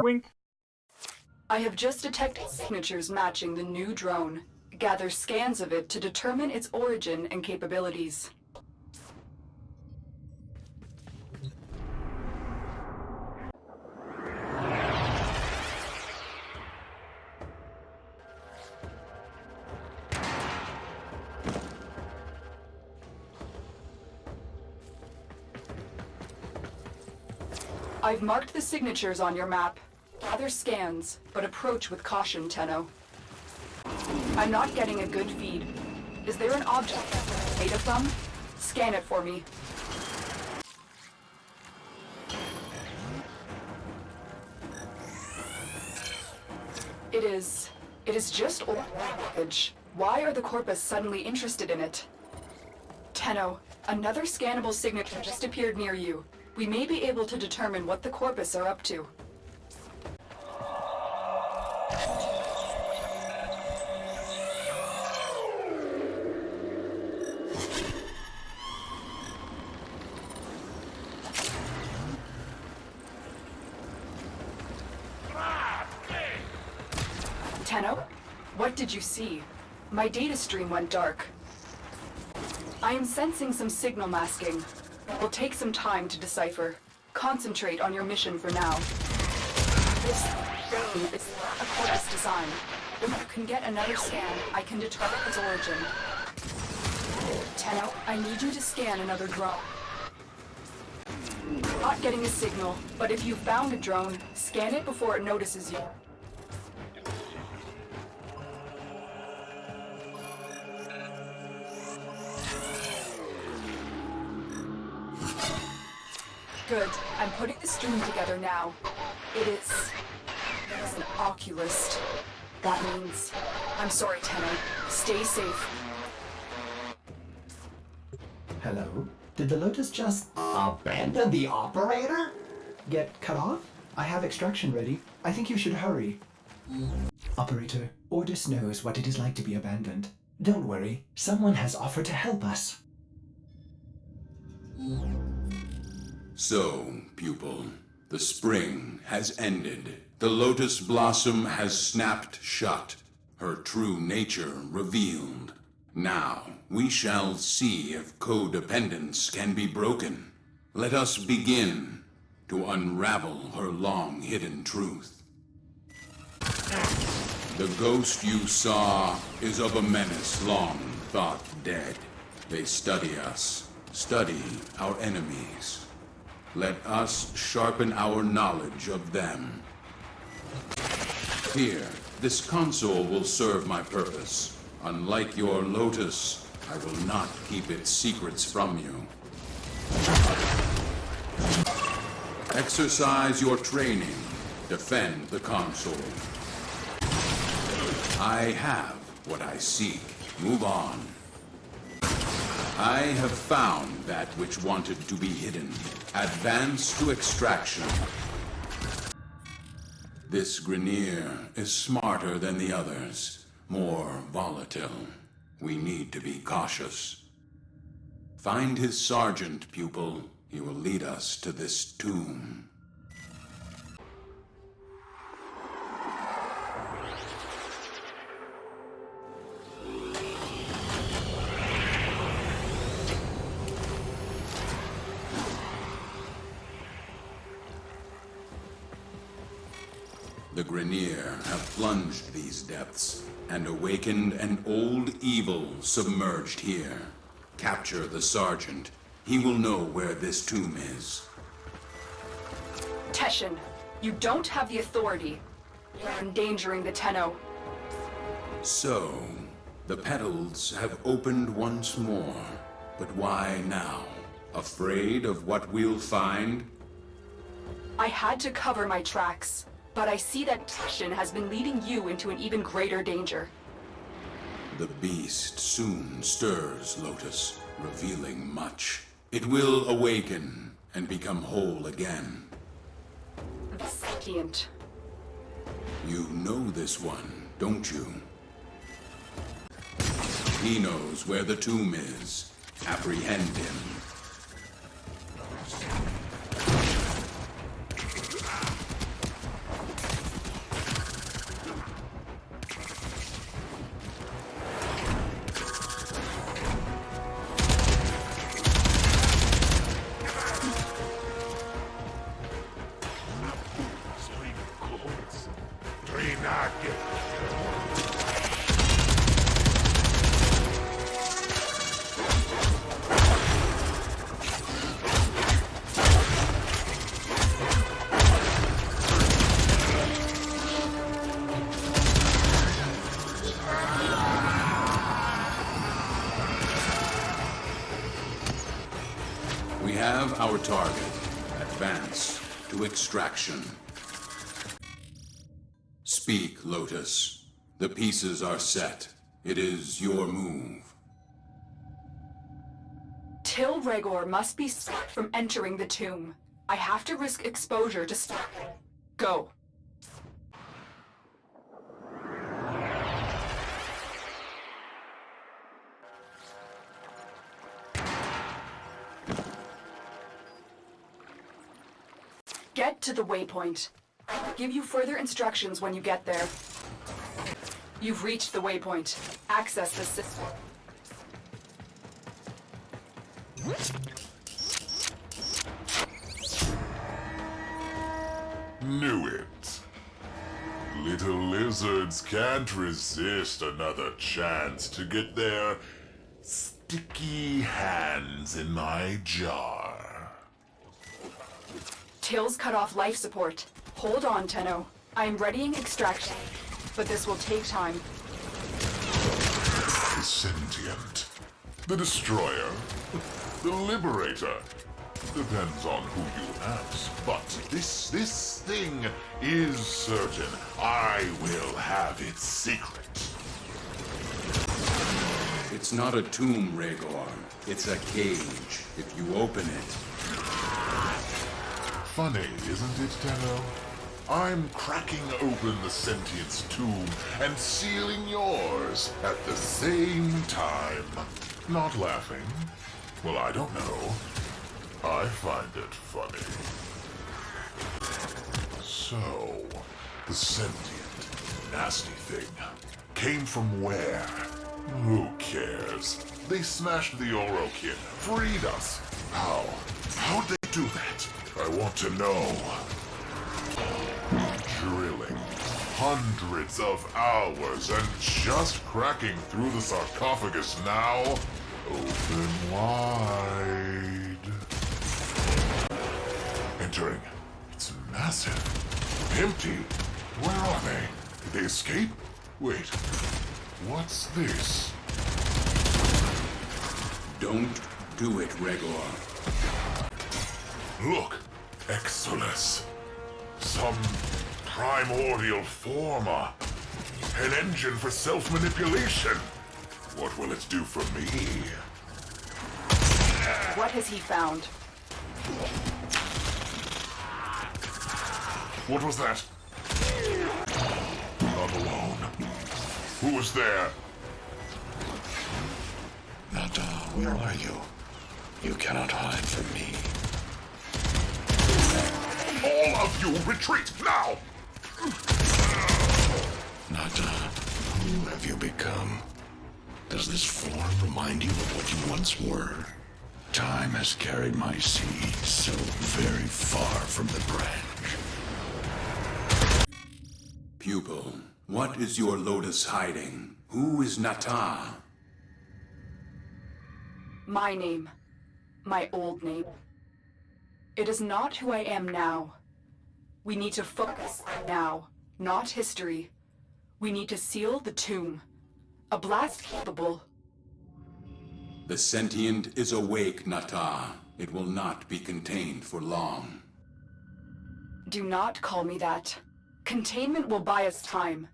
Wink. I have just detected signatures matching the new drone. Gather scans of it to determine its origin and capabilities. I've marked the signatures on your map. Gather scans, but approach with caution, Tenno. I'm not getting a good feed. Is there an object made of them? Scan it for me. It is just old wreckage. Why are the Corpus suddenly interested in it? Tenno, another scannable signature just appeared near you. We may be able to determine what the Corpus are up to. Tenno, what did you see? My data stream went dark. I am sensing some signal masking. It will take some time to decipher. Concentrate on your mission for now. This drone is a Corpus design. When you can get another scan, I can determine its origin. Tenno, I need you to scan another drone. Not getting a signal, but if you found a drone, scan it before it notices you. Good. I'm putting the stream together now. It's an oculist. That means... I'm sorry, Tenno. Stay safe. Hello? Did the Lotus just abandon the operator? Get cut off? I have extraction ready. I think you should hurry. Operator, Ordis knows what it is like to be abandoned. Don't worry. Someone has offered to help us. So, pupil, the spring has ended. The lotus blossom has snapped shut, her true nature revealed. Now, we shall see if codependence can be broken. Let us begin to unravel her long-hidden truth. The ghost you saw is of a menace long thought dead. They study us, study our enemies. Let us sharpen our knowledge of them. Here, this console will serve my purpose. Unlike your Lotus, I will not keep its secrets from you. Exercise your training. Defend the console. I have what I seek. Move on. I have found that which wanted to be hidden. Advance to extraction. This Grineer is smarter than the others, more volatile. We need to be cautious. Find his sergeant, pupil. He will lead us to this tomb. The Grineer have plunged these depths and awakened an old evil submerged here. Capture the sergeant. He will know where this tomb is. Teshin, you don't have the authority. You're endangering the Tenno. So, the petals have opened once more. But why now? Afraid of what we'll find? I had to cover my tracks, but I see that Teshin has been leading you into an even greater danger. The beast soon stirs, Lotus, revealing much. It will awaken and become whole again. The Sentient. You know this one, don't you? He knows where the tomb is. Apprehend him. We have our target. Advance to extraction. Speak, Lotus. The pieces are set. It is your move. Till Regor must be stopped from entering the tomb. I have to risk exposure to stop him. Go. Get to the waypoint. I'll give you further instructions when you get there. You've reached the waypoint. Access the system. Knew it. Little lizards can't resist another chance to get their sticky hands in my jar. Till's cut off life support. Hold on, Tenno. I am readying extraction, but this will take time. The sentient. The destroyer. The liberator. Depends on who you ask. But this thing is certain. I will have its secret. It's not a tomb, Regor. It's a cage. If you open it... Funny, isn't it, Tenno? I'm cracking open the sentient's tomb and sealing yours at the same time. Not laughing? Well, I don't know. I find it funny. So, the sentient, nasty thing, came from where? Who cares? They smashed the Oro kit, freed us. How? How'd they do that? I want to know. Drilling hundreds of hours and just cracking through the sarcophagus now. Open wide. Entering. It's massive. Empty. Where are they? Did they escape? Wait. What's this? Don't do it, Regor. Look. Exodus. Some primordial forma. An engine for self-manipulation. What will it do for me? What has he found? What was that? Not alone. Who was there? Natah, where are you? You cannot hide from me. All of you retreat now! Natah, who have you become? Does this form remind you of what you once were? Time has carried my seed so very far from the branch. Pupil, what is your Lotus hiding? Who is Natah? My name. My old name. It is not who I am now. We need to focus now, not history. We need to seal the tomb. A blast capable. The sentient is awake, Natah. It will not be contained for long. Do not call me that. Containment will buy us time.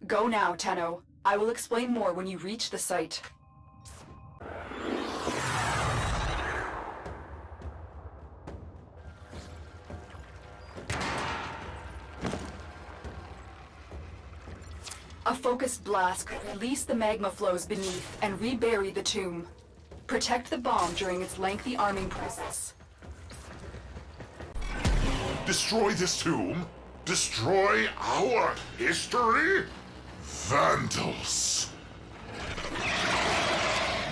Go now, Tenno. I will explain more when you reach the site. A focused blast could release the magma flows beneath and rebury the tomb. Protect the bomb during its lengthy arming process. Destroy this tomb? Destroy our history? Vandals!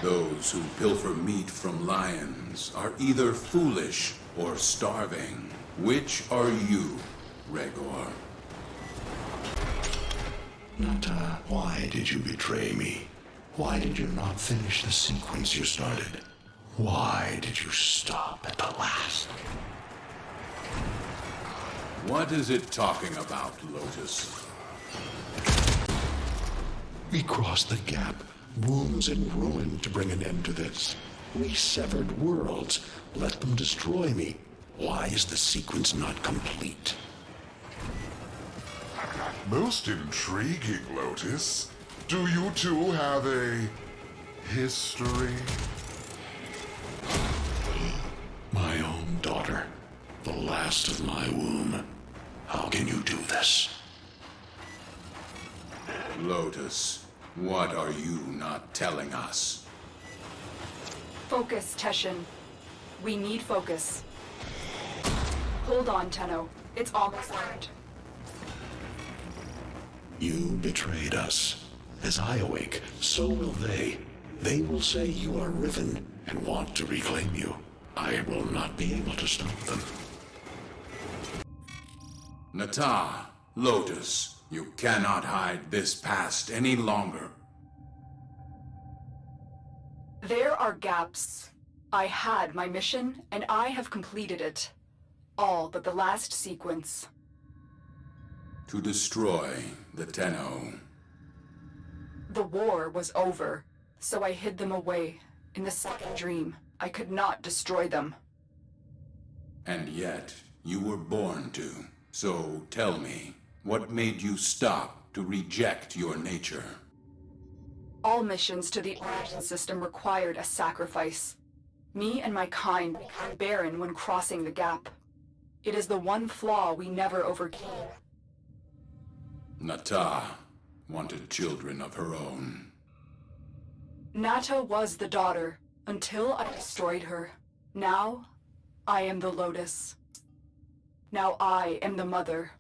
Those who pilfer meat from lions are either foolish or starving. Which are you, Regor? Natah, why did you betray me? Why did you not finish the sequence you started? Why did you stop at the last? What is it talking about, Lotus? We crossed the gap, wounds and ruin to bring an end to this. We severed worlds, let them destroy me. Why is the sequence not complete? Most intriguing, Lotus. Do you two have a history? My own daughter, the last of my womb. How can you do this? Lotus, what are you not telling us? Focus, Teshin. We need focus. Hold on, Tenno. It's almost out. You betrayed us. As I awake, so will they. They will say you are Riven and want to reclaim you. I will not be able to stop them. Natah, Lotus, you cannot hide this past any longer. There are gaps. I had my mission, and I have completed it. All but the last sequence. To destroy the Tenno. The war was over, so I hid them away. In the second dream, I could not destroy them. And yet, you were born to. So tell me, what made you stop to reject your nature? All missions to the origin system required a sacrifice. Me and my kind became barren when crossing the gap. It is the one flaw we never overcame. Natah wanted children of her own. Natah was the daughter, until I destroyed her. Now, I am the Lotus. Now I am the mother.